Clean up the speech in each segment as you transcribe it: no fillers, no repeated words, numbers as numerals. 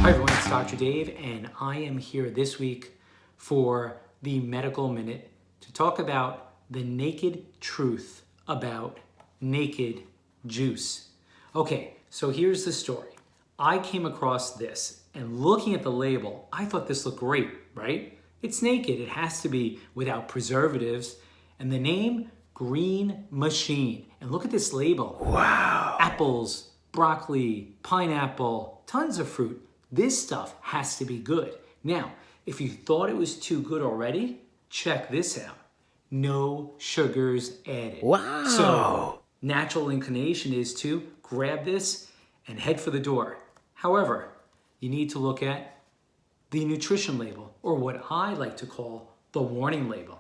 Hi everyone, it's Dr. Dave, and I am here this week for the Medical Minute to talk about the naked truth about naked juice. Okay, so here's the story. I came across this, and looking at the label, I thought this looked great, right? It's naked, it has to be without preservatives, and the name, Green Machine. And look at this label. Wow. Apples, broccoli, pineapple, tons of fruit. This stuff has to be good. Now, if you thought it was too good already, check this out. No sugars added. Wow. So, natural inclination is to grab this and head for the door. However, you need to look at the nutrition label, or what I like to call the warning label.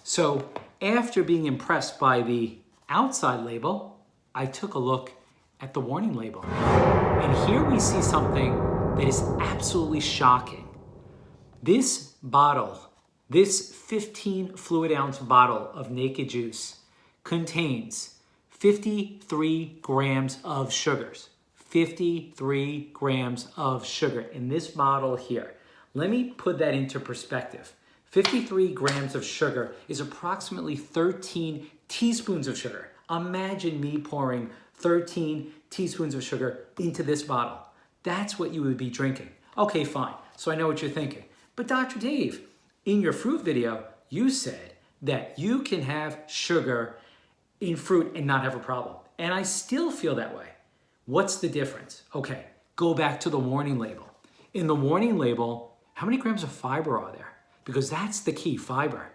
So, after being impressed by the outside label, I took a look at the warning label. And here we see something that is absolutely shocking. This bottle, this 15 fluid ounce bottle of naked juice contains 53 grams of sugars. 53 grams of sugar in this bottle here. Let me put that into perspective. 53 grams of sugar is approximately 13 teaspoons of sugar. Imagine me pouring 13 teaspoons of sugar into this bottle. That's what you would be drinking. Okay, fine. So I know what you're thinking. But Dr. Dave, in your fruit video, you said that you can have sugar in fruit and not have a problem. And I still feel that way. What's the difference? Okay, go back to the warning label. In the warning label, how many grams of fiber are there? Because that's the key, fiber.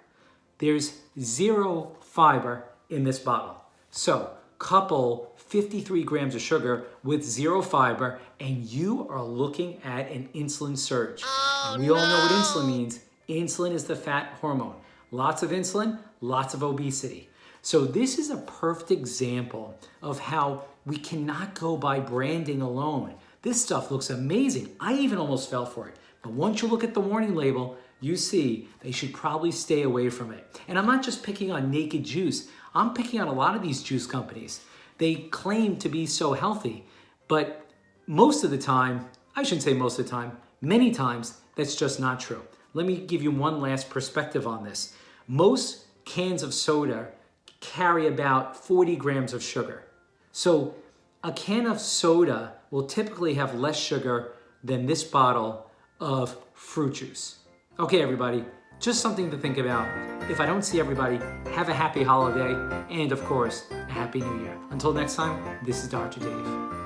There's 0 fiber in this bottle. So couple 53 grams of sugar with 0 fiber, and you are looking at an insulin surge. And we all know what insulin means. Insulin is the fat hormone. Lots of insulin, lots of obesity. So this is a perfect example of how we cannot go by branding alone. This stuff looks amazing. I even almost fell for it. But once you look at the warning label, you see they should probably stay away from it. And I'm not just picking on naked juice. I'm picking on a lot of these juice companies. They claim to be so healthy, but most of the time, I shouldn't say most of the time, many times, that's just not true. Let me give you one last perspective on this. Most cans of soda carry about 40 grams of sugar. So a can of soda will typically have less sugar than this bottle of fruit juice. Okay, everybody, just something to think about. If I don't see everybody, have a happy holiday, and of course, a happy new year. Until next time, this is Dr. Dave.